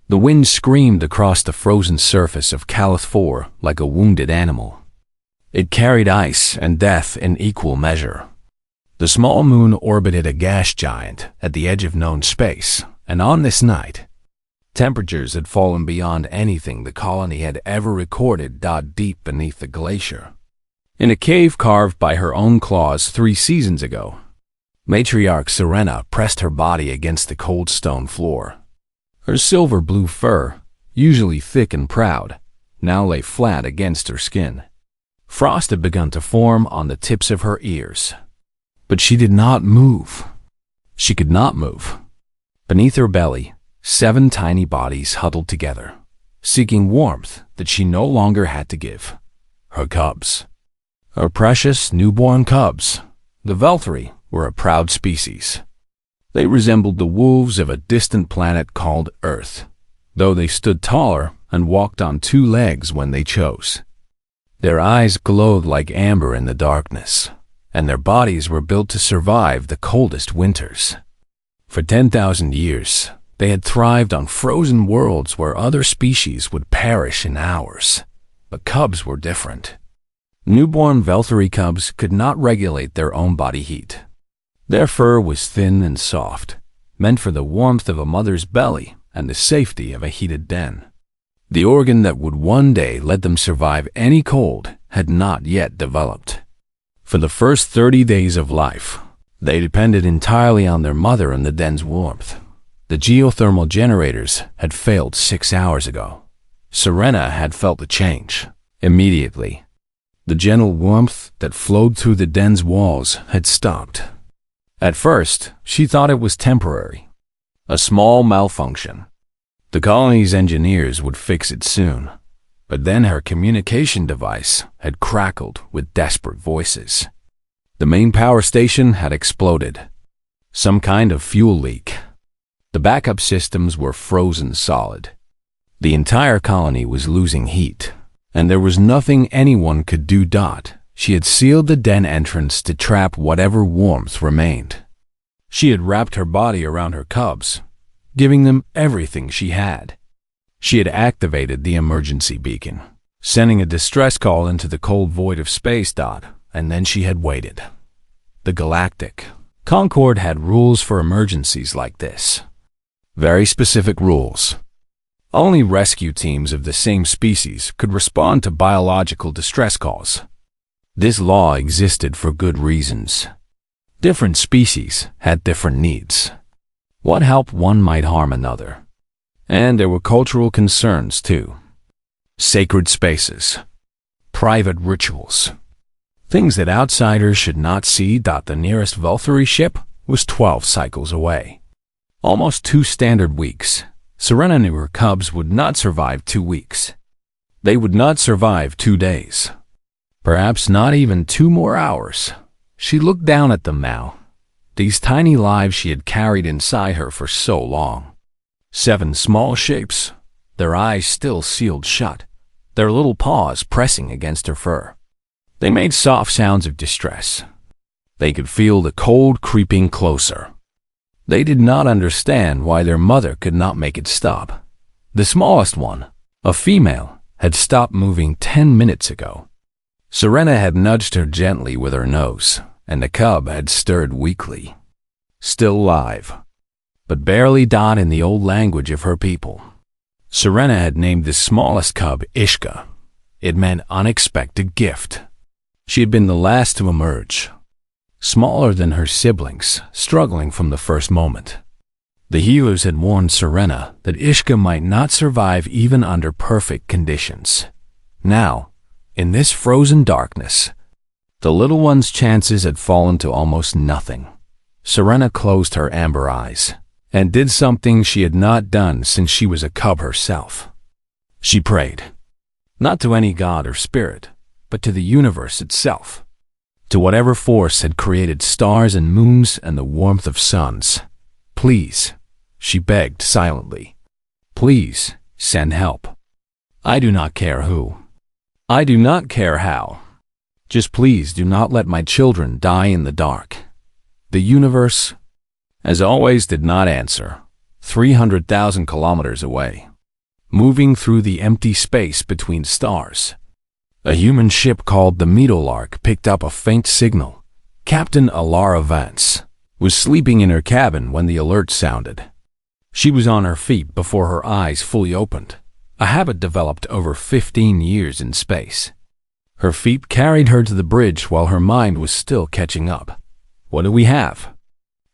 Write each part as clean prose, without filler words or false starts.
The wind screamed across the frozen surface of Calith 4 like a wounded animal. It carried ice and death in equal measure. The small moon orbited a gas giant at the edge of known space, and on this night, temperatures had fallen beyond anything the colony had ever recorded deep beneath the glacier. In a cave carved by her own claws 3 seasons ago, matriarch Serena pressed her body against the cold stone floor. Her silver-blue fur, usually thick and proud, now lay flat against her skin. Frost had begun to form on the tips of her ears. But she did not move. She could not move. Beneath her belly, 7 tiny bodies huddled together, seeking warmth that she no longer had to give. Her cubs. Her precious newborn cubs. The Velthri were a proud species. They resembled the wolves of a distant planet called Earth, though they stood taller and walked on 2 legs when they chose. Their eyes glowed like amber in the darkness, and their bodies were built to survive the coldest winters. For 10,000 years, they had thrived on frozen worlds where other species would perish in hours. But cubs were different. Newborn Velthri cubs could not regulate their own body heat. Their fur was thin and soft, meant for the warmth of a mother's belly and the safety of a heated den. The organ that would one day let them survive any cold had not yet developed. For the first 30 days of life, they depended entirely on their mother and the den's warmth. The geothermal generators had failed 6 hours ago. Serena had felt the change immediately. The gentle warmth that flowed through the den's walls had stopped. At first, she thought it was temporary, a small malfunction. The colony's engineers would fix it soon. But then her communication device had crackled with desperate voices. The main power station had exploded. Some kind of fuel leak. The backup systems were frozen solid. The entire colony was losing heat, and there was nothing anyone could do. She had sealed the den entrance to trap whatever warmth remained. She had wrapped her body around her cubs, giving them everything she had. She had activated the emergency beacon, sending a distress call into the cold void of space. And then she had waited. The Galactic Concord had rules for emergencies like this. Very specific rules. Only rescue teams of the same species could respond to biological distress calls. This law existed for good reasons. Different species had different needs. What help one might harm another. And there were cultural concerns too. Sacred spaces. Private rituals. Things that outsiders should not see. The nearest Velthri ship was 12 cycles away. Almost 2 standard weeks. Serena knew her cubs would not survive 2 weeks. They would not survive 2 days. Perhaps not even 2 more hours. She looked down at them now. These tiny lives she had carried inside her for so long. 7 small shapes, their eyes still sealed shut, their little paws pressing against her fur. They made soft sounds of distress. They could feel the cold creeping closer. They did not understand why their mother could not make it stop. The smallest one, a female, had stopped moving 10 minutes ago. Serena had nudged her gently with her nose, and the cub had stirred weakly. Still live, but barely in the old language of her people. Serena had named the smallest cub Ishka. It meant unexpected gift. She had been the last to emerge, smaller than her siblings, struggling from the first moment. The healers had warned Serena that Ishka might not survive even under perfect conditions. Now, in this frozen darkness, the little one's chances had fallen to almost nothing. Serena closed her amber eyes and did something she had not done since she was a cub herself. She prayed, not to any god or spirit, but to the universe itself, to whatever force had created stars and moons and the warmth of suns. Please, she begged silently, please send help. I do not care who. I do not care how. Just please do not let my children die in the dark. The universe, as always, did not answer. 300,000 kilometers away, moving through the empty space between stars. A human ship called the Meadowlark picked up a faint signal. Captain Alara Vance was sleeping in her cabin when the alert sounded. She was on her feet before her eyes fully opened, a habit developed over 15 years in space. Her feet carried her to the bridge while her mind was still catching up. "What do we have?"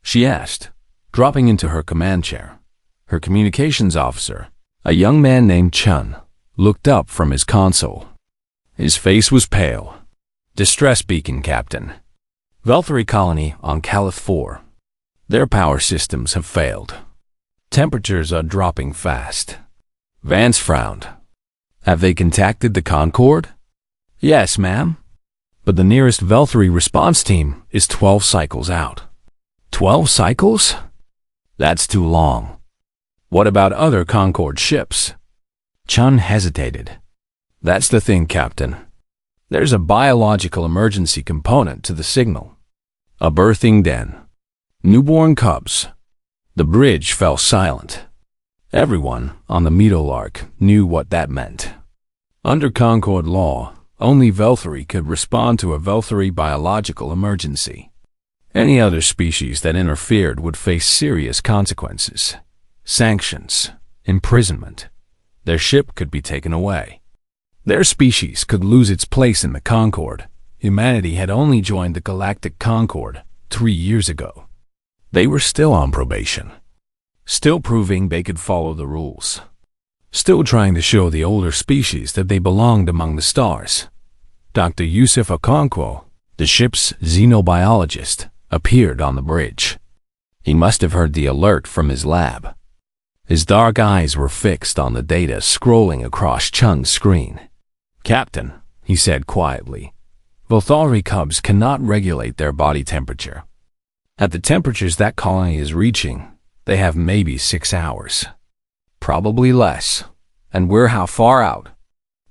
she asked, dropping into her command chair. Her communications officer, a young man named Chun, looked up from his console. His face was pale. "Distress beacon, Captain. Valkyrie colony on Calith 4. Their power systems have failed. Temperatures are dropping fast." Vance frowned. "Have they contacted the Concorde?" "Yes, ma'am. But the nearest Valkyrie response team is 12 cycles out." 12 cycles? That's too long. What about other Concorde ships? Chun hesitated. "That's the thing, Captain. There's a biological emergency component to the signal. A birthing den. Newborn cubs." The bridge fell silent. Everyone on the Meadowlark knew what that meant. Under Concorde law, only Valkyrie could respond to a Valkyrie biological emergency. Any other species that interfered would face serious consequences. Sanctions, imprisonment. Their ship could be taken away. Their species could lose its place in the Concorde. Humanity had only joined the Galactic Concorde 3 years ago. They were still on probation, still proving they could follow the rules, still trying to show the older species that they belonged among the stars. Dr. Yusuf Okonkwo, the ship's xenobiologist, appeared on the bridge. He must have heard the alert from his lab. His dark eyes were fixed on the data scrolling across Chun's screen. "Captain," he said quietly, "Valkyrie cubs cannot regulate their body temperature. At the temperatures that colony is reaching, they have maybe 6 hours. Probably less. And we're how far out?"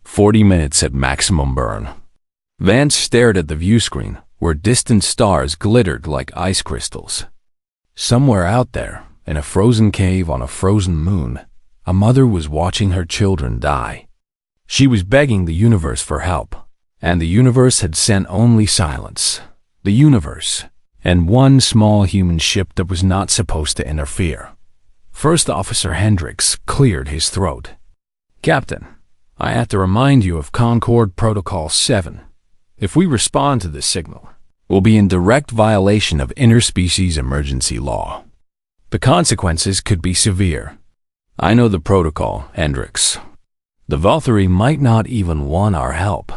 40 minutes at maximum burn. Vance stared at the view screen, where distant stars glittered like ice crystals. Somewhere out there, in a frozen cave on a frozen moon, a mother was watching her children die. She was begging the universe for help, and the universe had sent only silence. The universe, and one small human ship that was not supposed to interfere. First Officer Hendricks cleared his throat. "Captain, I have to remind you of Concorde Protocol 7. If we respond to this signal, we'll be in direct violation of interspecies emergency law. The consequences could be severe. I know the protocol, Hendricks. The Valkyrie might not even want our help.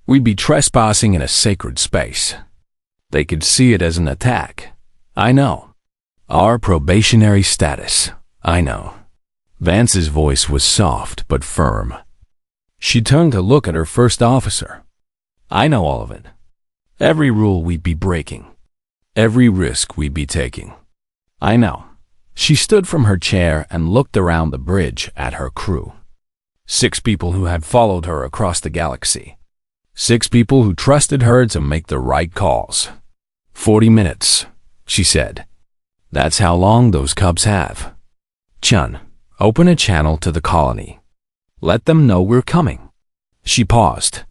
We'd be trespassing in a sacred space. They could see it as an attack. I know. Our probationary status. I know." Vance's voice was soft but firm. She turned to look at her first officer. "I know all of it. Every rule we'd be breaking. Every risk we'd be taking. I know." She stood from her chair and looked around the bridge at her crew. 6 people who had followed her across the galaxy. 6 people who trusted her to make the right calls. 40 minutes, she said. "That's how long those cubs have. Chun, open a channel to the colony. Let them know we're coming." She paused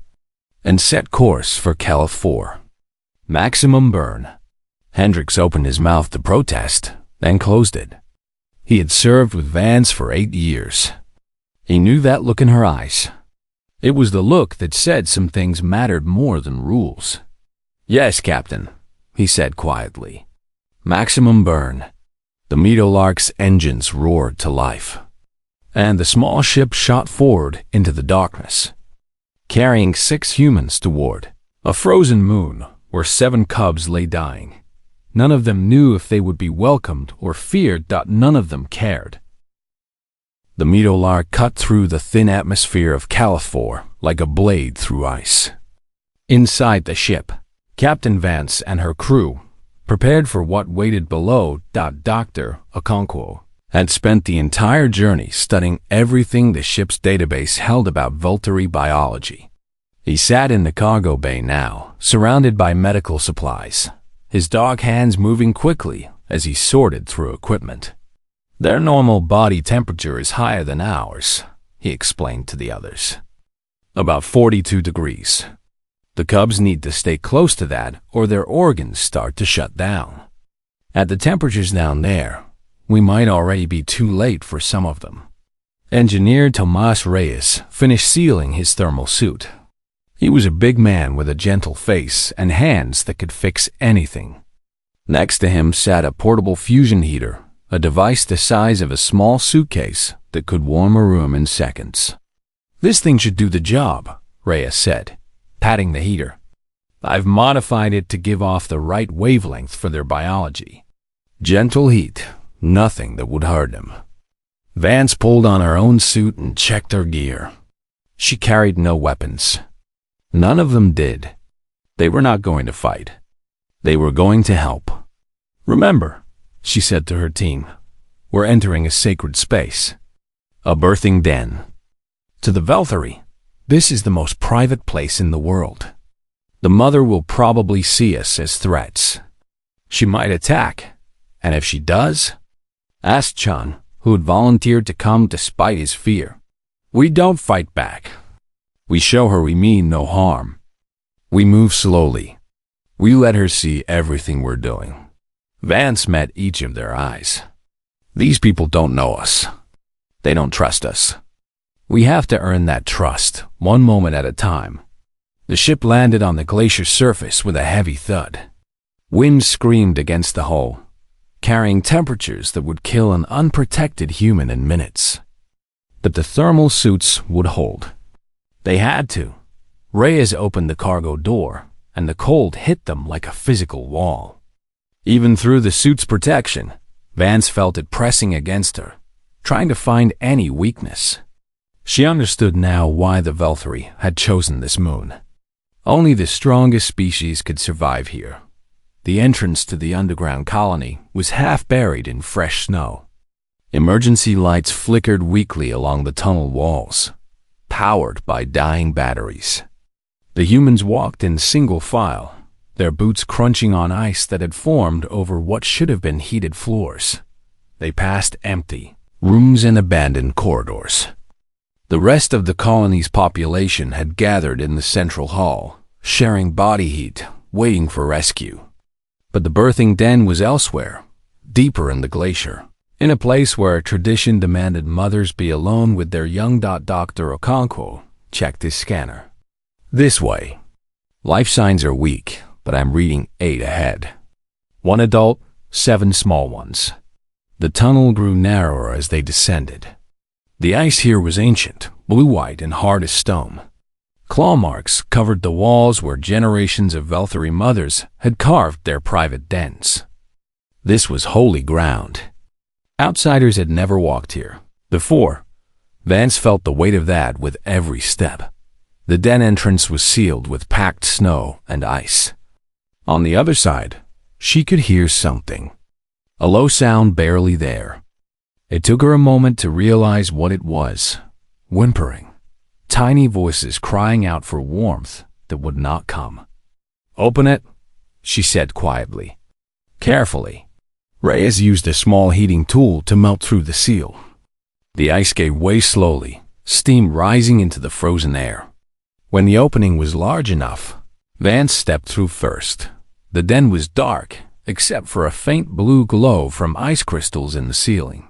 and set course for Calith 4. Maximum burn. Hendricks opened his mouth to protest, then closed it. He had served with Vance for 8 years. He knew that look in her eyes. It was the look that said some things mattered more than rules. "Yes, Captain," he said quietly. Maximum burn. The Meadowlark's engines roared to life, and the small ship shot forward into the darkness, carrying 6 humans toward a frozen moon where 7 cubs lay dying. None of them knew if they would be welcomed or feared that none of them cared. The Meadowlark cut through the thin atmosphere of Calith 4 like a blade through ice. Inside the ship, Captain Vance and her crew, prepared for what waited below, Dr. Okonkwo had spent the entire journey studying everything the ship's database held about Valkyrie biology. He sat in the cargo bay now, surrounded by medical supplies, his dark hands moving quickly as he sorted through equipment. "Their normal body temperature is higher than ours," he explained to the others. About 42 degrees. The cubs need to stay close to that or their organs start to shut down. At the temperatures down there, we might already be too late for some of them. Engineer Tomas Reyes finished sealing his thermal suit. He was a big man with a gentle face and hands that could fix anything. Next to him sat a portable fusion heater, a device the size of a small suitcase that could warm a room in seconds. "This thing should do the job," Reyes said, patting the heater. "I've modified it to give off the right wavelength for their biology. Gentle heat, nothing that would hurt them." Vance pulled on her own suit and checked her gear. She carried no weapons. None of them did. They were not going to fight. They were going to help. "Remember," she said to her team, "we're entering a sacred space. A birthing den. To the Valkyrie, this is the most private place in the world. The mother will probably see us as threats. She might attack, and if she does," asked Chun, who had volunteered to come despite his fear, "we don't fight back. We show her we mean no harm. We move slowly. We let her see everything we're doing." Vance met each of their eyes. "These people don't know us. They don't trust us. We have to earn that trust, one moment at a time." The ship landed on the glacier surface with a heavy thud. Wind screamed against the hull, carrying temperatures that would kill an unprotected human in minutes. But the thermal suits would hold. They had to. Reyes opened the cargo door, and the cold hit them like a physical wall. Even through the suit's protection, Vance felt it pressing against her, trying to find any weakness. She understood now why the Valkyrie had chosen this moon. Only the strongest species could survive here. The entrance to the underground colony was half buried in fresh snow. Emergency lights flickered weakly along the tunnel walls, powered by dying batteries. The humans walked in single file, their boots crunching on ice that had formed over what should have been heated floors. They passed empty rooms and abandoned corridors. The rest of the colony's population had gathered in the central hall, sharing body heat, waiting for rescue. But the birthing den was elsewhere, deeper in the glacier, in a place where tradition demanded mothers be alone with their young. Dr. Okonkwo checked his scanner. "This way. Life signs are weak, but I'm reading 8 ahead. 1 adult, 7 small ones." The tunnel grew narrower as they descended. The ice here was ancient, blue-white and hard as stone. Claw marks covered the walls where generations of Valkyrie mothers had carved their private dens. This was holy ground. Outsiders had never walked here before. Vance felt the weight of that with every step. The den entrance was sealed with packed snow and ice. On the other side, she could hear something. A low sound barely there. It took her a moment to realize what it was. Whimpering. Tiny voices crying out for warmth that would not come. "Open it," she said quietly. Carefully, Reyes used a small heating tool to melt through the seal. The ice gave way slowly, steam rising into the frozen air. When the opening was large enough, Vance stepped through first. The den was dark, except for a faint blue glow from ice crystals in the ceiling.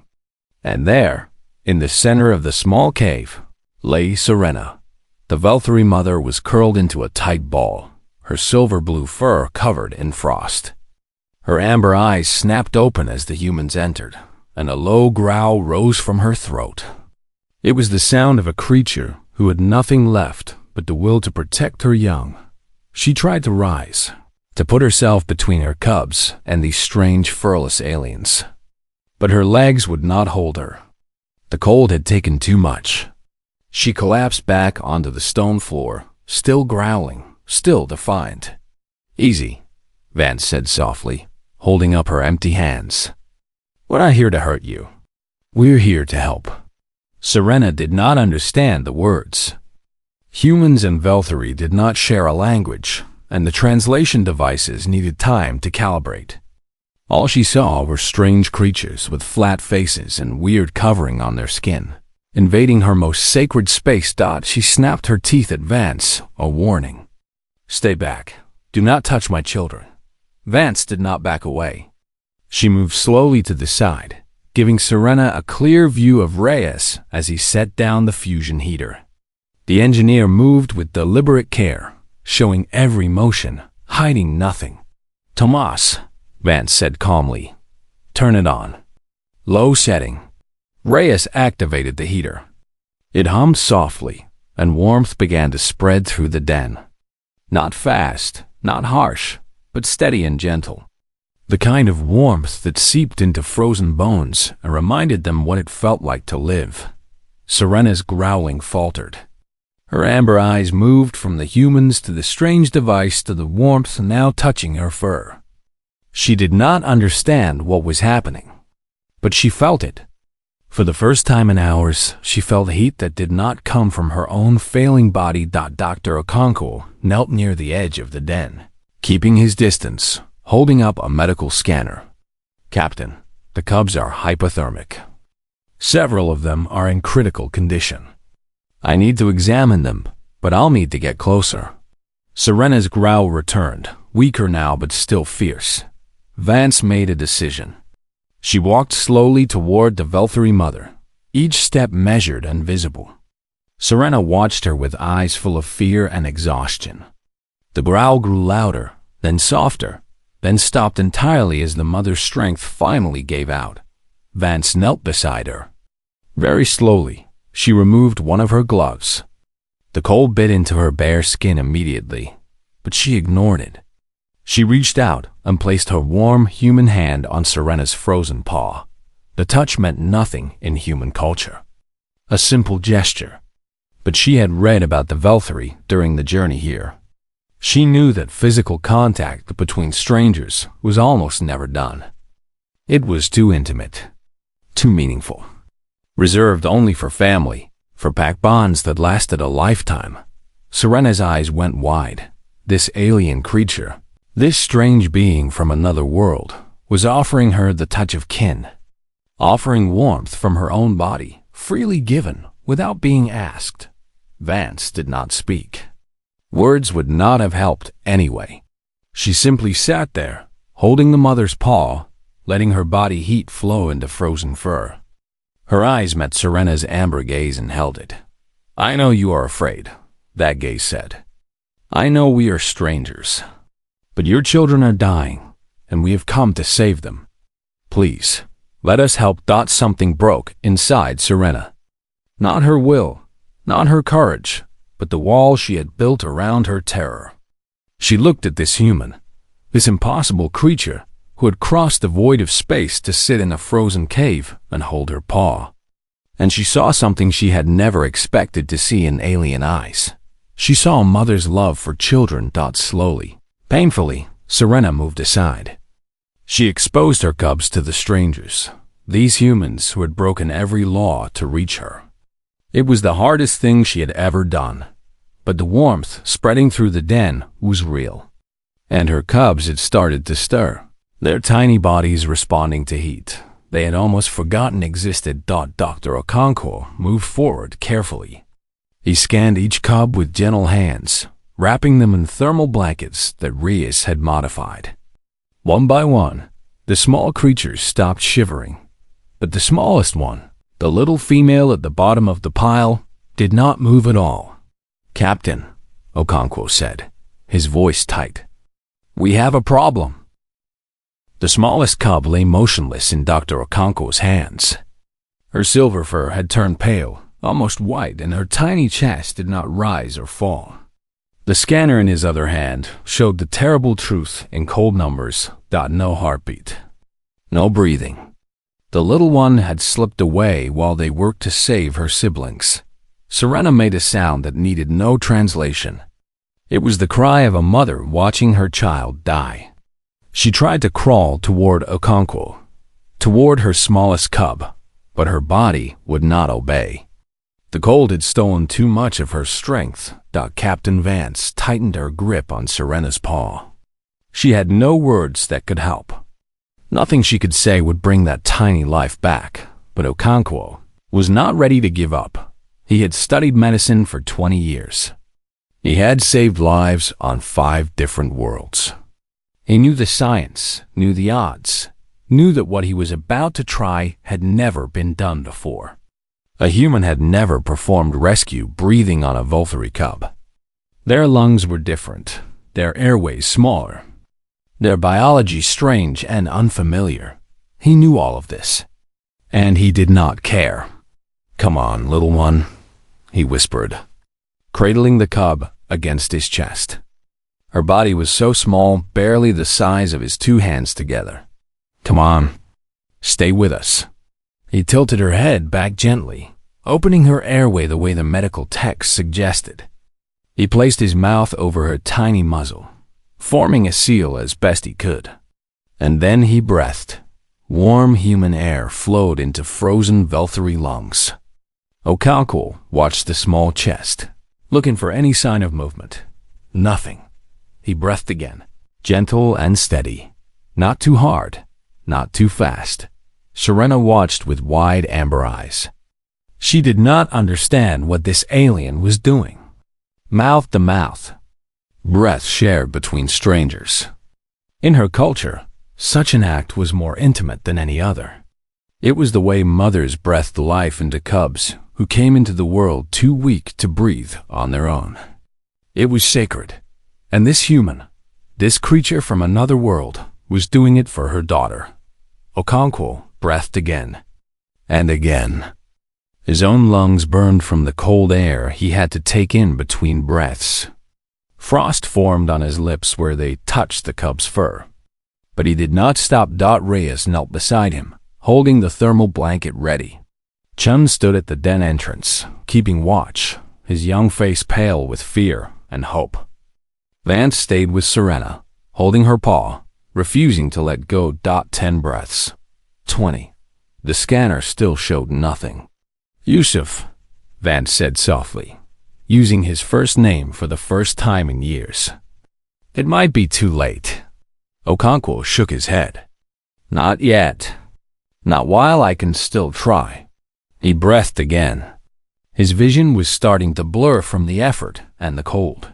And there, in the center of the small cave, lay Serena. The Valkyrie mother was curled into a tight ball, her silver-blue fur covered in frost. Her amber eyes snapped open as the humans entered, and a low growl rose from her throat. It was the sound of a creature who had nothing left but the will to protect her young. She tried to rise, to put herself between her cubs and these strange furless aliens. But her legs would not hold her. The cold had taken too much. She collapsed back onto the stone floor, still growling, still defiant. "Easy," Vance said softly, holding up her empty hands. "We're not here to hurt you. We're here to help." Serena did not understand the words. Humans and Valkyrie did not share a language, and the translation devices needed time to calibrate. All she saw were strange creatures with flat faces and weird covering on their skin. invading her most sacred space. She snapped her teeth at Vance, a warning. "Stay back. Do not touch my children." Vance did not back away. She moved slowly to the side, giving Serena a clear view of Reyes as he set down the fusion heater. The engineer moved with deliberate care, showing every motion, hiding nothing. "Tomas," Vance said calmly. "Turn it on." Low setting. Reyes activated the heater. It hummed softly, and warmth began to spread through the den. Not fast, not harsh, but steady and gentle. The kind of warmth that seeped into frozen bones and reminded them what it felt like to live. Serena's growling faltered. Her amber eyes moved from the humans to the strange device to the warmth now touching her fur. She did not understand what was happening, but she felt it. For the first time in hours, she felt heat that did not come from her own failing body. Dr. Okonkwo knelt near the edge of the den, keeping his distance, holding up a medical scanner. "Captain, the cubs are hypothermic. Several of them are in critical condition. I need to examine them, but I'll need to get closer." Serena's growl returned, weaker now but still fierce. Vance made a decision. She walked slowly toward the Velthary mother, each step measured and visible. Serena watched her with eyes full of fear and exhaustion. The growl grew louder, then softer, then stopped entirely as the mother's strength finally gave out. Vance knelt beside her. Very slowly, she removed one of her gloves. The cold bit into her bare skin immediately, but she ignored it. She reached out and placed her warm human hand on Serena's frozen paw. The touch meant nothing in human culture. A simple gesture. But she had read about the Velthary during the journey here. She knew that physical contact between strangers was almost never done. It was too intimate, too meaningful, reserved only for family, for pack bonds that lasted a lifetime. Serena's eyes went wide. This alien creature, this strange being from another world, was offering her the touch of kin, offering warmth from her own body, freely given, without being asked. Vance did not speak. Words would not have helped anyway. She simply sat there, holding the mother's paw, letting her body heat flow into frozen fur. Her eyes met Serena's amber gaze and held it. "I know you are afraid," that gaze said. "I know we are strangers. But your children are dying, and we have come to save them. Please, let us help." Something broke inside Serena. Not her will, not her courage, but the wall she had built around her terror. She looked at this human, this impossible creature who had crossed the void of space to sit in a frozen cave and hold her paw. And she saw something she had never expected to see in alien eyes. She saw a mother's love for children. Slowly, painfully, Serena moved aside. She exposed her cubs to the strangers, these humans who had broken every law to reach her. It was the hardest thing she had ever done, but the warmth spreading through the den was real. And her cubs had started to stir, their tiny bodies responding to heat they had almost forgotten existed. Dr. Okonkwo moved forward carefully. He scanned each cub with gentle hands, wrapping them in thermal blankets that Reyes had modified. One by one, the small creatures stopped shivering, but the smallest one, the little female at the bottom of the pile, did not move at all. "Captain," Okonkwo said, his voice tight, "we have a problem." The smallest cub lay motionless in Dr. Okonkwo's hands. Her silver fur had turned pale, almost white, and her tiny chest did not rise or fall. The scanner in his other hand showed the terrible truth in cold numbers. No heartbeat. No breathing. The little one had slipped away while they worked to save her siblings. Serena made a sound that needed no translation. It was the cry of a mother watching her child die. She tried to crawl toward Okonkwo, toward her smallest cub, but her body would not obey. The cold had stolen too much of her strength. Captain Vance tightened her grip on Serena's paw. She had no words that could help. Nothing she could say would bring that tiny life back, but Okonkwo, was not ready to give up. He had studied medicine for 20 years. He had saved lives on 5 different worlds. He knew the science, knew the odds, knew that what he was about to try had never been done before. A human had never performed rescue breathing on a Volturi cub. Their lungs were different, their airways smaller, their biology strange and unfamiliar. He knew all of this, and he did not care. "Come on, little one," he whispered, cradling the cub against his chest. Her body was so small, barely the size of his 2 hands together. "Come on, stay with us." He tilted her head back gently, opening her airway the way the medical text suggested. He placed his mouth over her tiny muzzle, forming a seal as best he could. And then he breathed. Warm human air flowed into frozen Volturi lungs. Okonkwo watched the small chest, looking for any sign of movement. Nothing. He breathed again, gentle and steady. Not too hard, not too fast. Serena watched with wide amber eyes. She did not understand what this alien was doing. Mouth to mouth. Breath shared between strangers. In her culture, such an act was more intimate than any other. It was the way mothers breathed life into cubs who came into the world too weak to breathe on their own. It was sacred, and this human, this creature from another world, was doing it for her daughter. Okonkwo breathed again, and again. His own lungs burned from the cold air he had to take in between breaths. Frost formed on his lips where they touched the cub's fur. But he did not stop. Reyes knelt beside him, holding the thermal blanket ready. Chun stood at the den entrance, keeping watch, his young face pale with fear and hope. Vance stayed with Serena, holding her paw, refusing to let go. 10 breaths. 20. The scanner still showed nothing. "Yusuf," Vance said softly, using his first name for the first time in years. "It might be too late." Okonkwo shook his head. "Not yet. Not while I can still try." He breathed again. His vision was starting to blur from the effort and the cold.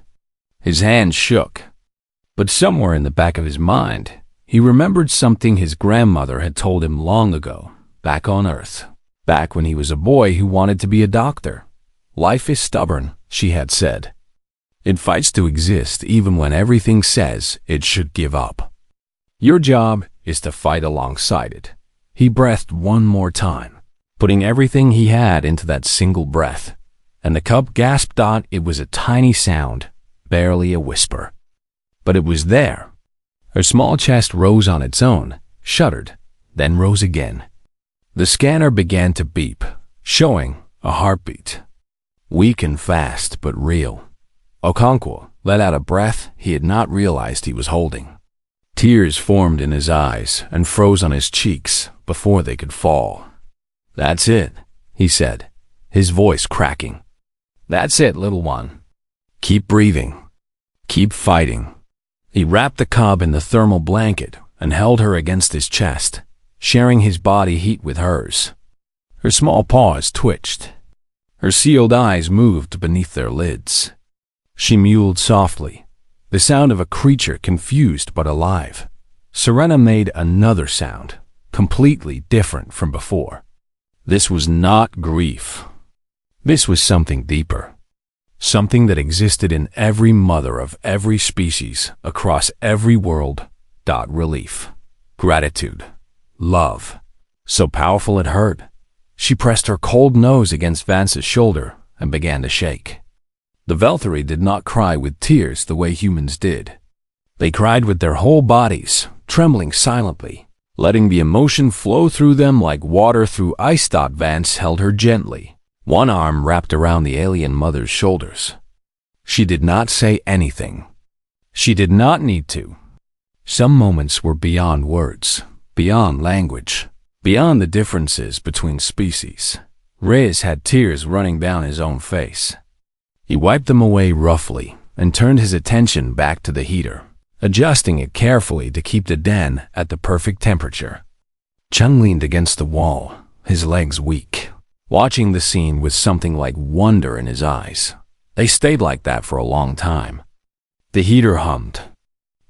His hands shook. But somewhere in the back of his mind, he remembered something his grandmother had told him long ago, back on Earth, back when he was a boy who wanted to be a doctor. "Life is stubborn," she had said. "It fights to exist even when everything says it should give up. Your job is to fight alongside it." He breathed one more time, putting everything he had into that single breath, and the cub gasped. It was a tiny sound, barely a whisper. But it was there. Her small chest rose on its own, shuddered, then rose again. The scanner began to beep, showing a heartbeat. Weak and fast, but real. Okonkwo let out a breath he had not realized he was holding. Tears formed in his eyes and froze on his cheeks before they could fall. "That's it," he said, his voice cracking. "That's it, little one. Keep breathing. Keep fighting." He wrapped the cub in the thermal blanket and held her against his chest, sharing his body heat with hers. Her small paws twitched. Her sealed eyes moved beneath their lids. She mewed softly, the sound of a creature confused but alive. Serena made another sound, completely different from before. This was not grief. This was something deeper. Something that existed in every mother of every species across every world. Relief. Gratitude. Love. So powerful it hurt. She pressed her cold nose against Vance's shoulder and began to shake. The Volturi did not cry with tears the way humans did. They cried with their whole bodies, trembling silently, letting the emotion flow through them like water through ice. Vance held her gently, one arm wrapped around the alien mother's shoulders. She did not say anything. She did not need to. Some moments were beyond words, beyond language, beyond the differences between species. Reyes had tears running down his own face. He wiped them away roughly and turned his attention back to the heater, adjusting it carefully to keep the den at the perfect temperature. Chun leaned against the wall, his legs weak. watching the scene with something like wonder in his eyes. They stayed like that for a long time. The heater hummed.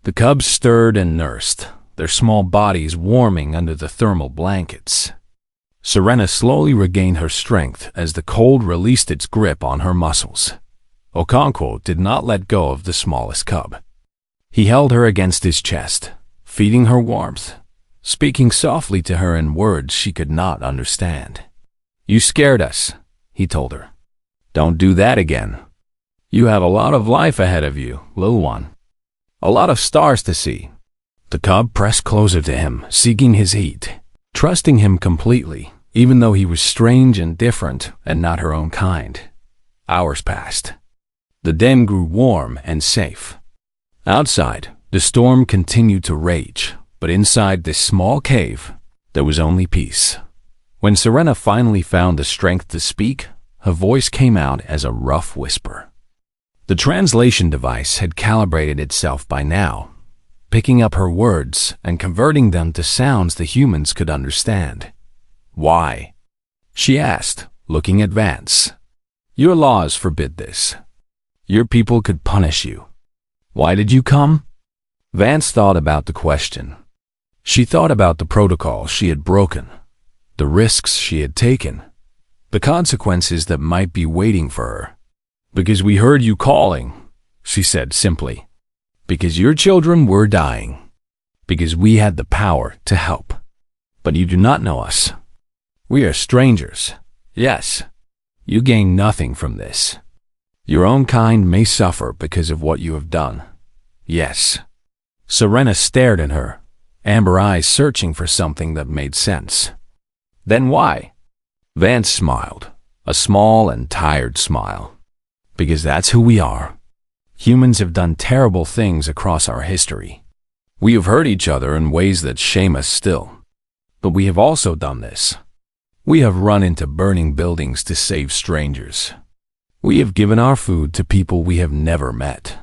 The cubs stirred and nursed, their small bodies warming under the thermal blankets. Serena slowly regained her strength as the cold released its grip on her muscles. Okonkwo did not let go of the smallest cub. He held her against his chest, feeding her warmth, speaking softly to her in words she could not understand. "You scared us," he told her. "Don't do that again. You have a lot of life ahead of you, little one. A lot of stars to see." The cub pressed closer to him, seeking his heat, trusting him completely, even though he was strange and different and not her own kind. Hours passed. The den grew warm and safe. Outside, the storm continued to rage, but inside this small cave, there was only peace. When Serena finally found the strength to speak, her voice came out as a rough whisper. The translation device had calibrated itself by now, picking up her words and converting them to sounds the humans could understand. "Why?" she asked, looking at Vance. "Your laws forbid this. Your people could punish you. Why did you come?" Vance thought about the question. She thought about the protocol she had broken, the risks she had taken, the consequences that might be waiting for her. "Because we heard you calling," she said simply. "Because your children were dying. Because we had the power to help. But you do not know us. We are strangers. Yes, you gain nothing from this. Your own kind may suffer because of what you have done. Yes." Serena stared at her, amber eyes searching for something that made sense. "Then why?" Vance smiled, a small and tired smile. "Because that's who we are. Humans have done terrible things across our history. We have hurt each other in ways that shame us still. But we have also done this. We have run into burning buildings to save strangers. We have given our food to people we have never met.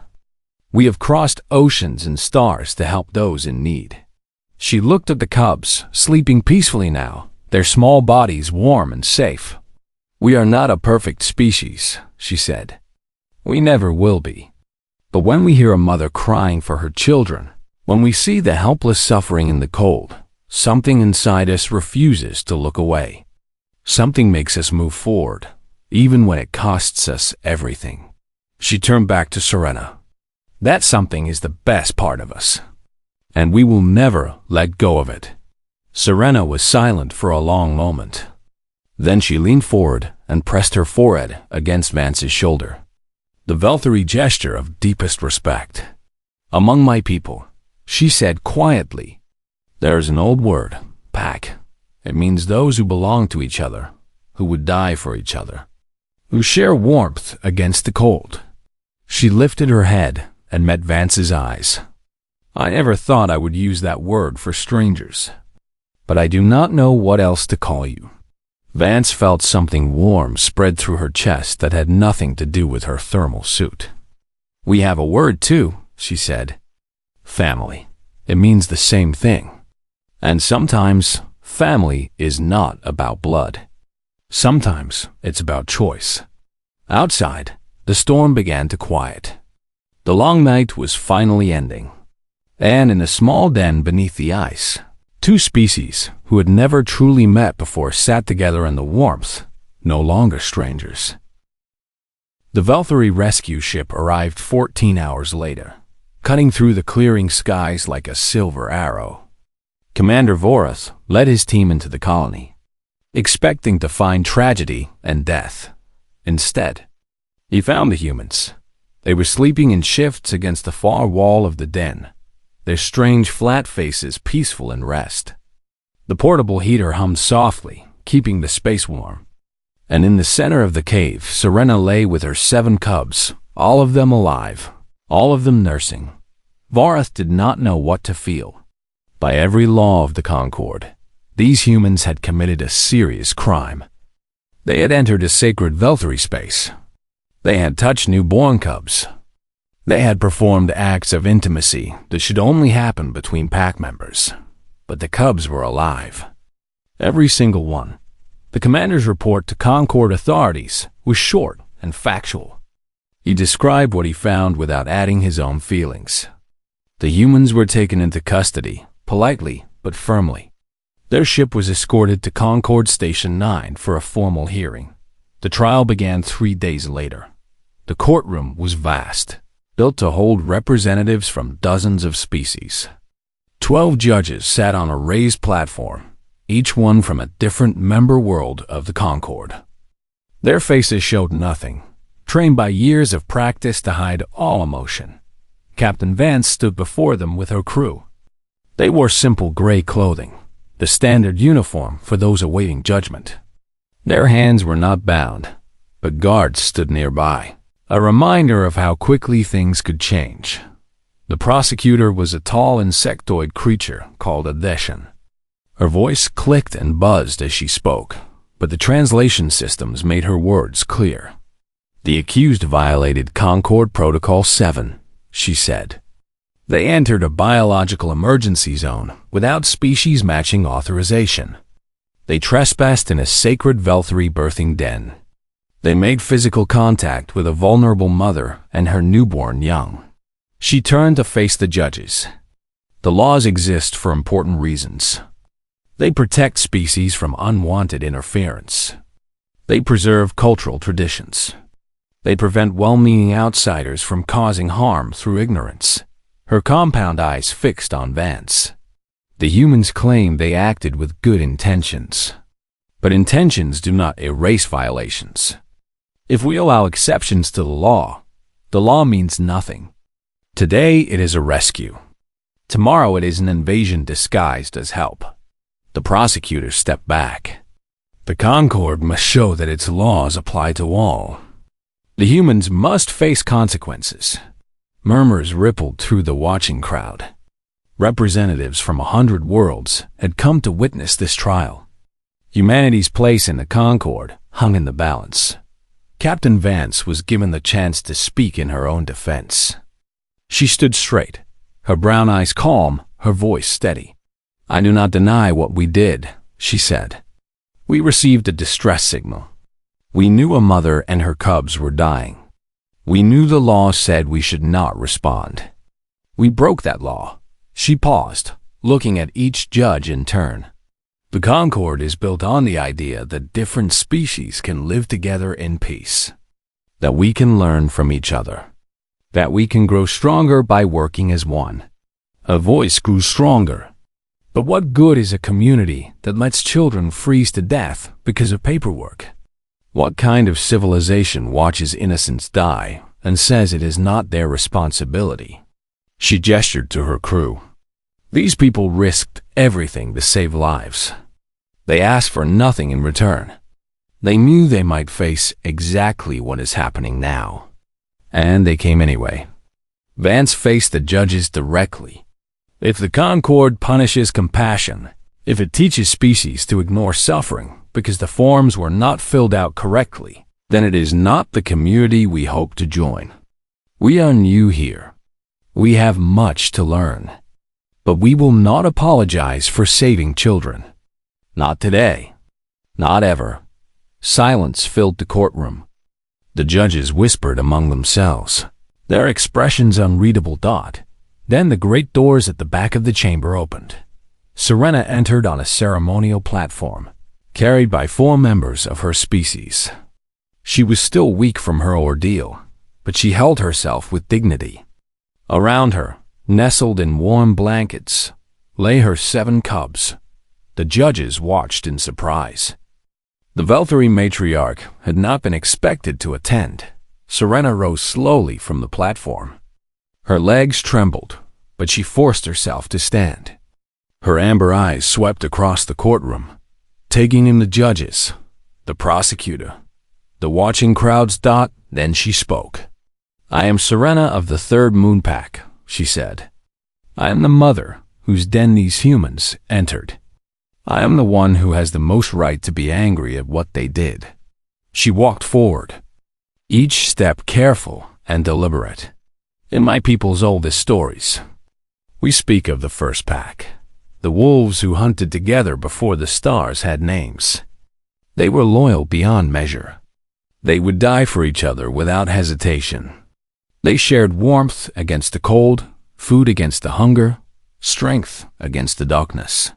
We have crossed oceans and stars to help those in need." She looked at the cubs, sleeping peacefully now, their small bodies warm and safe. "We are not a perfect species," she said. "We never will be. But when we hear a mother crying for her children, when we see the helpless suffering in the cold, something inside us refuses to look away. Something makes us move forward, even when it costs us everything." She turned back to Serena. "That something is the best part of us, and we will never let go of it." Serena was silent for a long moment. Then she leaned forward and pressed her forehead against Vance's shoulder. The Velthari gesture of deepest respect. "Among my people," she said quietly, "there is an old word, pack. It means those who belong to each other, who would die for each other, who share warmth against the cold." She lifted her head and met Vance's eyes. "I never thought I would use that word for strangers, but I do not know what else to call you." Vance felt something warm spread through her chest that had nothing to do with her thermal suit. "We have a word too," she said. "Family. It means the same thing. And sometimes family is not about blood. Sometimes it's about choice." Outside, the storm began to quiet. The long night was finally ending. And in a small den beneath the ice, two species who had never truly met before sat together in the warmth, no longer strangers. The Velthari rescue ship arrived 14 hours later, cutting through the clearing skies like a silver arrow. Commander Vorath led his team into the colony, expecting to find tragedy and death. Instead, he found the humans. They were sleeping in shifts against the far wall of the den, their strange flat faces peaceful in rest. The portable heater hummed softly, keeping the space warm. And in the center of the cave, Serena lay with her 7 cubs, all of them alive, all of them nursing. Vorath did not know what to feel. By every law of the Concord, these humans had committed a serious crime. They had entered a sacred Velthari space. They had touched newborn cubs. They had performed acts of intimacy that should only happen between pack members. But the cubs were alive. Every single one. The commander's report to Concord authorities was short and factual. He described what he found without adding his own feelings. The humans were taken into custody, politely but firmly. Their ship was escorted to Concord Station 9 for a formal hearing. The trial began 3 days later. The courtroom was vast, built to hold representatives from dozens of species. 12 judges sat on a raised platform, each one from a different member world of the Concord. Their faces showed nothing, trained by years of practice to hide all emotion. Captain Vance stood before them with her crew. They wore simple gray clothing, the standard uniform for those awaiting judgment. Their hands were not bound, but guards stood nearby, a reminder of how quickly things could change. The prosecutor was a tall insectoid creature called a Deshan. Her voice clicked and buzzed as she spoke, but the translation systems made her words clear. The accused violated Concord Protocol 7, she said. They entered a biological emergency zone without species-matching authorization. They trespassed in a sacred Velthury birthing den. They made physical contact with a vulnerable mother and her newborn young. She turned to face the judges. The laws exist for important reasons. They protect species from unwanted interference. They preserve cultural traditions. They prevent well-meaning outsiders from causing harm through ignorance. Her compound eyes fixed on Vance. The humans claim they acted with good intentions. But intentions do not erase violations. If we allow exceptions to the law means nothing. Today it is a rescue. Tomorrow it is an invasion disguised as help. The prosecutor stepped back. The Concord must show that its laws apply to all. The humans must face consequences. Murmurs rippled through the watching crowd. Representatives from 100 worlds had come to witness this trial. Humanity's place in the Concord hung in the balance. Captain Vance was given the chance to speak in her own defense. She stood straight, her brown eyes calm, her voice steady. "I do not deny what we did," she said. "We received a distress signal. We knew a mother and her cubs were dying. We knew the law said we should not respond. We broke that law." She paused, looking at each judge in turn. The Concord is built on the idea that different species can live together in peace, that we can learn from each other, that we can grow stronger by working as one. A voice grew stronger. But what good is a community that lets children freeze to death because of paperwork? What kind of civilization watches innocents die and says it is not their responsibility? She gestured to her crew. These people risked everything to save lives. They asked for nothing in return. They knew they might face exactly what is happening now. And they came anyway. Vance faced the judges directly. If the Concord punishes compassion, if it teaches species to ignore suffering because the forms were not filled out correctly, then it is not the community we hope to join. We are new here. We have much to learn. But we will not apologize for saving children. Not today. Not ever. Silence filled the courtroom. The judges whispered among themselves, their expressions unreadable. Then the great doors at the back of the chamber opened. Serena entered on a ceremonial platform, carried by 4 members of her species. She was still weak from her ordeal, but she held herself with dignity. Around her, nestled in warm blankets, lay her 7 cubs. The judges watched in surprise. The Velthury matriarch had not been expected to attend. Serena rose slowly from the platform. Her legs trembled, but she forced herself to stand. Her amber eyes swept across the courtroom, taking in the judges, the prosecutor, the watching crowds. Then she spoke. "I am Serena of the 3rd Moon Pack," she said. "I am the mother whose den these humans entered. I am the one who has the most right to be angry at what they did." She walked forward, each step careful and deliberate. "In my people's oldest stories, we speak of the first pack, the wolves who hunted together before the stars had names. They were loyal beyond measure. They would die for each other without hesitation. They shared warmth against the cold, food against the hunger, strength against the darkness.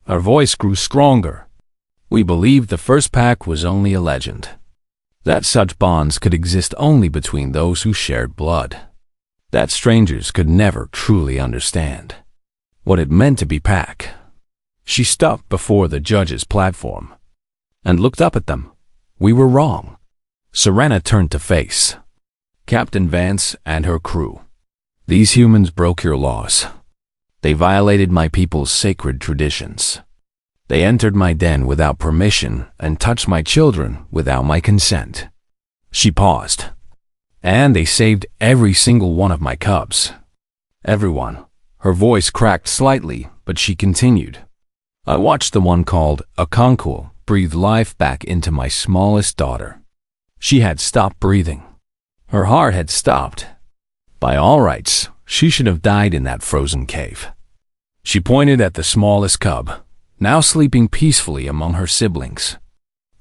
Our voice grew stronger. We believed the first pack was only a legend, that such bonds could exist only between those who shared blood, that strangers could never truly understand what it meant to be pack. She stopped before the judge's platform and looked up at them. We were wrong. Serena turned to face Captain Vance and her crew. These humans broke your laws. They violated my people's sacred traditions. They entered my den without permission and touched my children without my consent. She paused. And they saved every single one of my cubs. Everyone. Her voice cracked slightly, but she continued. I watched the one called a Concours breathe life back into my smallest daughter. She had stopped breathing. Her heart had stopped. By all rights, she should have died in that frozen cave. She pointed at the smallest cub, now sleeping peacefully among her siblings.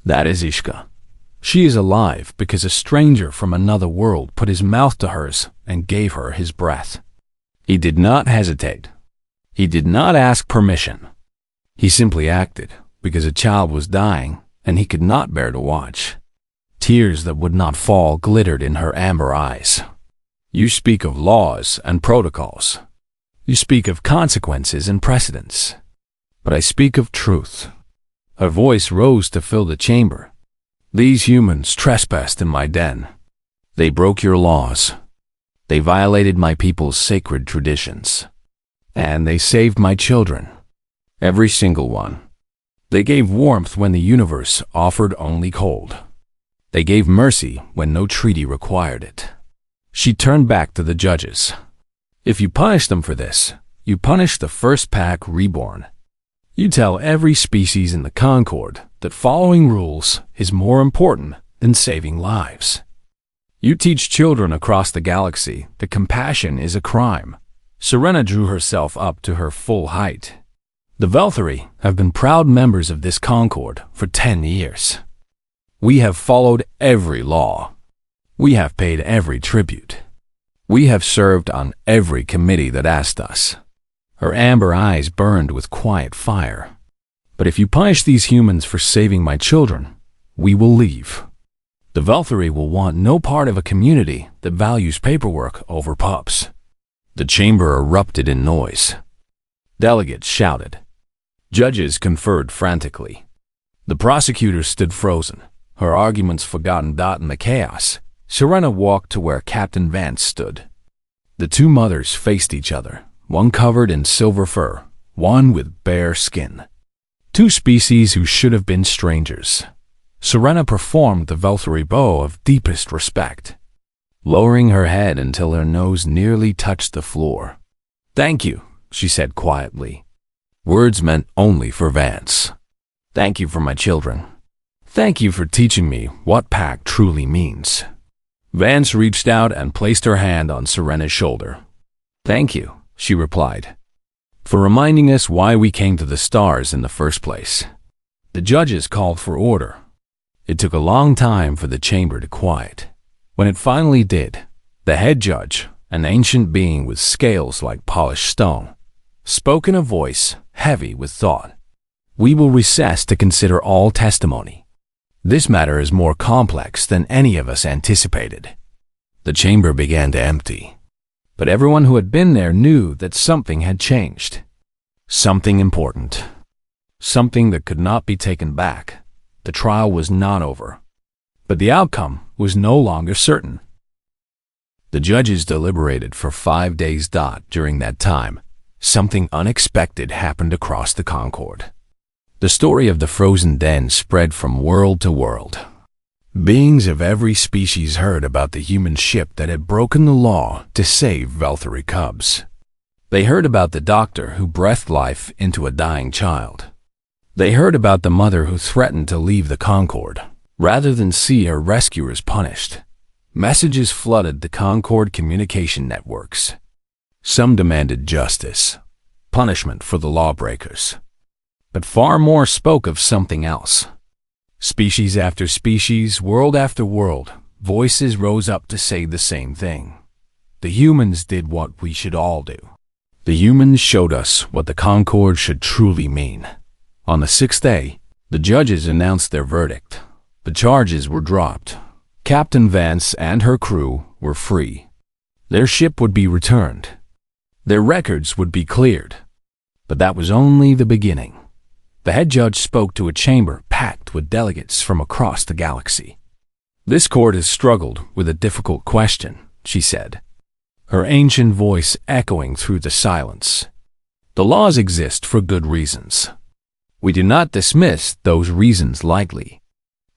That is Ishka. She is alive because a stranger from another world put his mouth to hers and gave her his breath. He did not hesitate. He did not ask permission. He simply acted because a child was dying and he could not bear to watch. Tears that would not fall glittered in her amber eyes. You speak of laws and protocols. You speak of consequences and precedents. But I speak of truth. Her voice rose to fill the chamber. These humans trespassed in my den. They broke your laws. They violated my people's sacred traditions. And they saved my children. Every single one. They gave warmth when the universe offered only cold. They gave mercy when no treaty required it. She turned back to the judges. If you punish them for this, you punish the first pack reborn. You tell every species in the Concord that following rules is more important than saving lives. You teach children across the galaxy that compassion is a crime. Serena drew herself up to her full height. The Velthari have been proud members of this Concord for 10 years. We have followed every law. We have paid every tribute. We have served on every committee that asked us. Her amber eyes burned with quiet fire. But if you punish these humans for saving my children, we will leave. The Velthari will want no part of a community that values paperwork over pups. The chamber erupted in noise. Delegates shouted. Judges conferred frantically. The prosecutor stood frozen, her arguments forgotten. In the chaos, Serena walked to where Captain Vance stood. The two mothers faced each other, one covered in silver fur, one with bare skin. Two species who should have been strangers. Serena performed the Velthari bow of deepest respect, lowering her head until her nose nearly touched the floor. Thank you, she said quietly. Words meant only for Vance. Thank you for my children. Thank you for teaching me what pack truly means. Vance reached out and placed her hand on Serena's shoulder. Thank you, she replied, for reminding us why we came to the stars in the first place. The judges called for order. It took a long time for the chamber to quiet. When it finally did, the head judge, an ancient being with scales like polished stone, spoke in a voice heavy with thought. We will recess to consider all testimony. This matter is more complex than any of us anticipated. The chamber began to empty, but everyone who had been there knew that something had changed. Something important. Something that could not be taken back. The trial was not over, but the outcome was no longer certain. The judges deliberated for 5 days. During that time, something unexpected happened across the Concord. The story of the frozen den spread from world to world. Beings of every species heard about the human ship that had broken the law to save Velthari cubs. They heard about the doctor who breathed life into a dying child. They heard about the mother who threatened to leave the Concord rather than see her rescuers punished. Messages flooded the Concord communication networks. Some demanded justice, punishment for the lawbreakers. But far more spoke of something else. Species after species, world after world, voices rose up to say the same thing. The humans did what we should all do. The humans showed us what the Concord should truly mean. On the sixth day, the judges announced their verdict. The charges were dropped. Captain Vance and her crew were free. Their ship would be returned. Their records would be cleared. But that was only the beginning. The head judge spoke to a chamber packed with delegates from across the galaxy. This court has struggled with a difficult question, she said, her ancient voice echoing through the silence. The laws exist for good reasons. We do not dismiss those reasons lightly.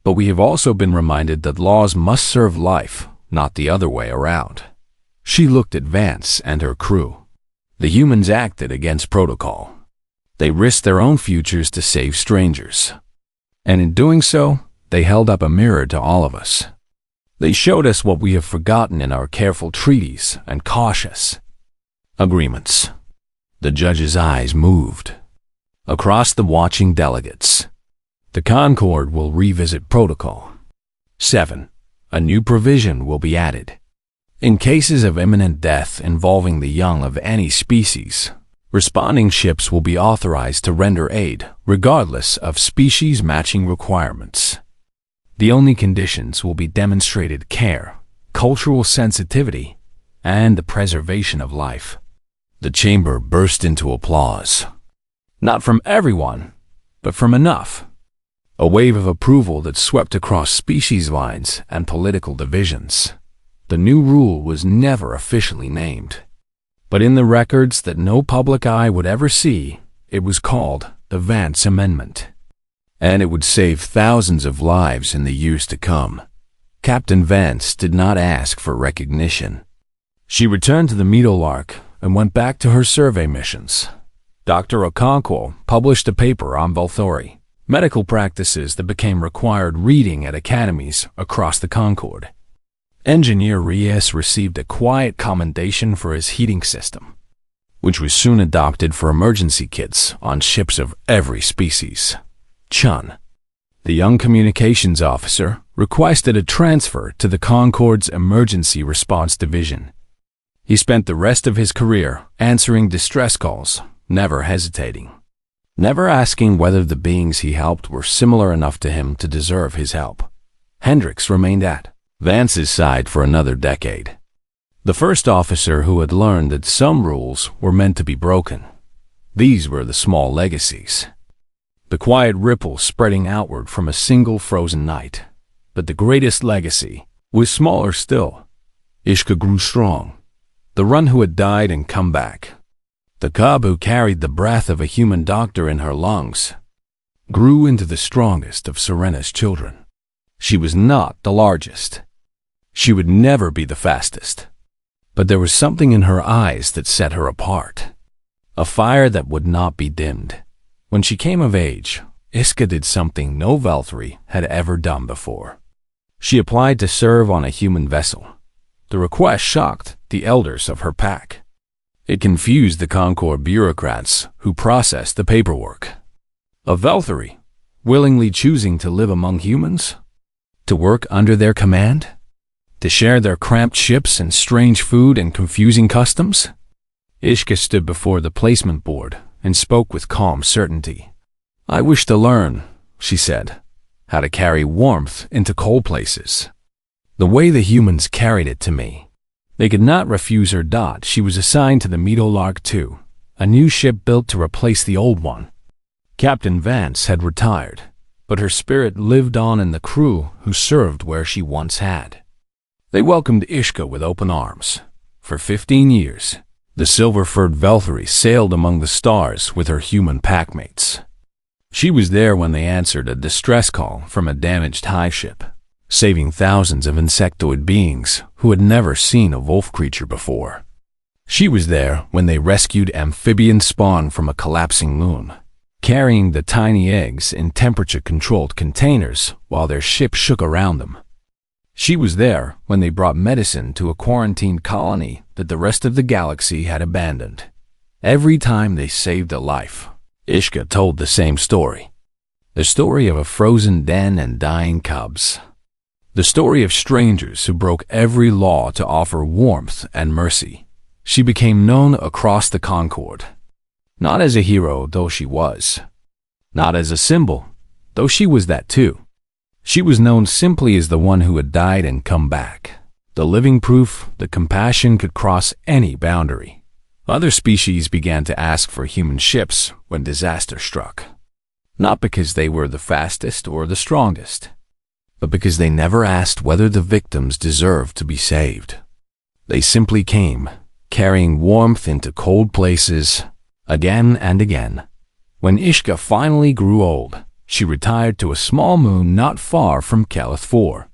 But we have also been reminded that laws must serve life, not the other way around. She looked at Vance and her crew. The humans acted against protocol. They risked their own futures to save strangers. And in doing so, they held up a mirror to all of us. They showed us what we have forgotten in our careful treaties and cautious agreements. The judge's eyes moved. Across the watching delegates, the Concord will revisit Protocol 7. A new provision will be added. In cases of imminent death involving the young of any species, responding ships will be authorized to render aid regardless of species matching requirements. The only conditions will be demonstrated care, cultural sensitivity, and the preservation of life. The chamber burst into applause. Not from everyone, but from enough. A wave of approval that swept across species lines and political divisions. The new rule was never officially named. But in the records that no public eye would ever see, it was called the Vance Amendment. And it would save thousands of lives in the years to come. Captain Vance did not ask for recognition. She returned to the Meadowlark and went back to her survey missions. Dr. Okonkwo published a paper on Volthori, medical practices that became required reading at academies across the Concord. Engineer Reyes received a quiet commendation for his heating system, which was soon adopted for emergency kits on ships of every species. Chun, the young communications officer, requested a transfer to the Concord's Emergency Response Division. He spent the rest of his career answering distress calls, never hesitating, never asking whether the beings he helped were similar enough to him to deserve his help. Hendricks remained at Vance's side for another decade. The first officer who had learned that some rules were meant to be broken. These were the small legacies. The quiet ripple spreading outward from a single frozen night. But the greatest legacy was smaller still. Ishka grew strong. The run who had died and come back. The cub who carried the breath of a human doctor in her lungs grew into the strongest of Serena's children. She was not the largest. She would never be the fastest. But there was something in her eyes that set her apart. A fire that would not be dimmed. When she came of age, Iska did something no Valkyrie had ever done before. She applied to serve on a human vessel. The request shocked the elders of her pack. It confused the Concord bureaucrats who processed the paperwork. A Valkyrie, willingly choosing to live among humans? To work under their command? To share their cramped ships and strange food and confusing customs? Ishka stood before the placement board and spoke with calm certainty. I wish to learn, she said, how to carry warmth into cold places. The way the humans carried it to me. They could not refuse her. She was assigned to the Meadowlark II, a new ship built to replace the old one. Captain Vance had retired, but her spirit lived on in the crew who served where she once had. They welcomed Ishka with open arms. For 15 years, the silver-furred Valkyrie sailed among the stars with her human packmates. She was there when they answered a distress call from a damaged hive ship, saving thousands of insectoid beings who had never seen a wolf creature before. She was there when they rescued amphibian spawn from a collapsing moon, carrying the tiny eggs in temperature-controlled containers while their ship shook around them. She was there when they brought medicine to a quarantined colony that the rest of the galaxy had abandoned. Every time they saved a life, Ishka told the same story. The story of a frozen den and dying cubs. The story of strangers who broke every law to offer warmth and mercy. She became known across the Concord. Not as a hero, though she was. Not as a symbol, though she was that too. She was known simply as the one who had died and come back. The living proof that compassion could cross any boundary. Other species began to ask for human ships when disaster struck. Not because they were the fastest or the strongest, but because they never asked whether the victims deserved to be saved. They simply came, carrying warmth into cold places, again and again. When Ishka finally grew old, she retired to a small moon not far from Calith 4.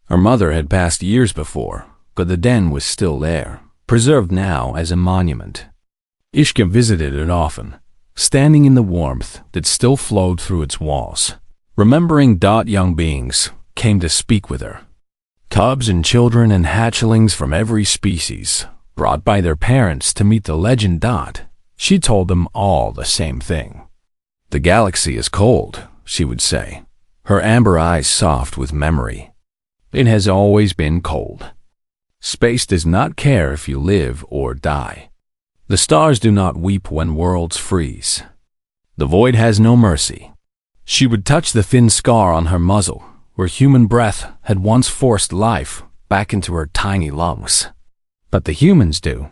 Her mother had passed years before, but the den was still there, preserved now as a monument. Ishka visited it often, standing in the warmth that still flowed through its walls. Remembering young beings came to speak with her. Cubs and children and hatchlings from every species, brought by their parents to meet the legend. She told them all the same thing. The galaxy is cold, she would say, her amber eyes soft with memory. It has always been cold. Space does not care if you live or die. The stars do not weep when worlds freeze. The void has no mercy. She would touch the thin scar on her muzzle, where human breath had once forced life back into her tiny lungs. But the humans do.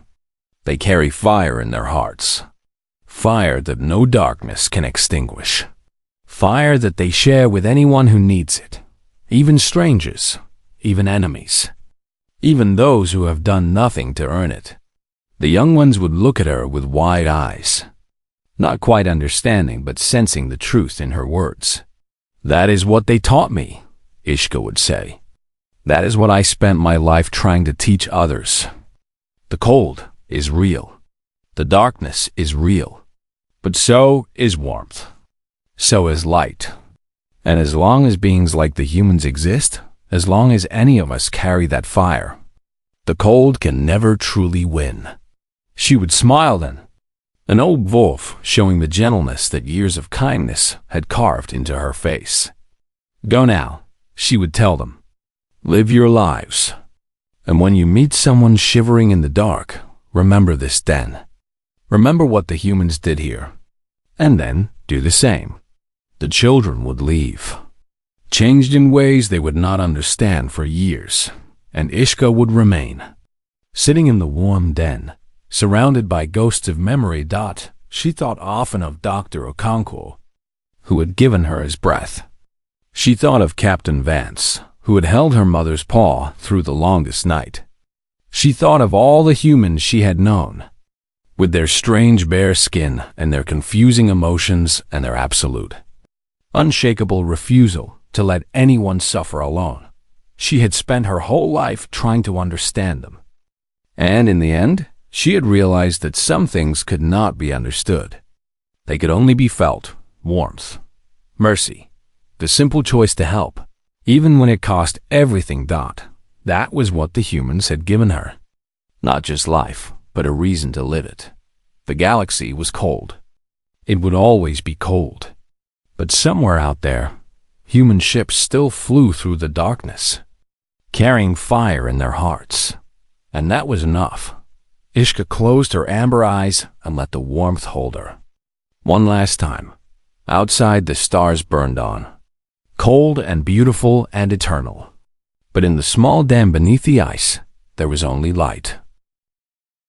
They carry fire in their hearts. Fire that no darkness can extinguish. Fire that they share with anyone who needs it. Even strangers, even enemies. Even those who have done nothing to earn it. The young ones would look at her with wide eyes, not quite understanding but sensing the truth in her words. That is what they taught me, Ishka would say. That is what I spent my life trying to teach others. The cold is real. The darkness is real. But so is warmth. So is light. And as long as beings like the humans exist, as long as any of us carry that fire, the cold can never truly win. She would smile then, an old wolf showing the gentleness that years of kindness had carved into her face. Go now, she would tell them. Live your lives. And when you meet someone shivering in the dark, remember this den. Remember what the humans did here. And then do the same. The children would leave, changed in ways they would not understand for years, and Ishka would remain. Sitting in the warm den, surrounded by ghosts of memory. She thought often of Dr. Okonkwo, who had given her his breath. She thought of Captain Vance, who had held her mother's paw through the longest night. She thought of all the humans she had known, with their strange bare skin and their confusing emotions and their absolute, unshakable refusal to let anyone suffer alone. She had spent her whole life trying to understand them. And in the end, she had realized that some things could not be understood. They could only be felt: warmth, mercy, the simple choice to help, even when it cost everything. That was what the humans had given her. Not just life, but a reason to live it. The galaxy was cold. It would always be cold. But somewhere out there, human ships still flew through the darkness, carrying fire in their hearts. And that was enough. Ishka closed her amber eyes and let the warmth hold her. One last time. Outside, the stars burned on, cold and beautiful and eternal. But in the small den beneath the ice, there was only light.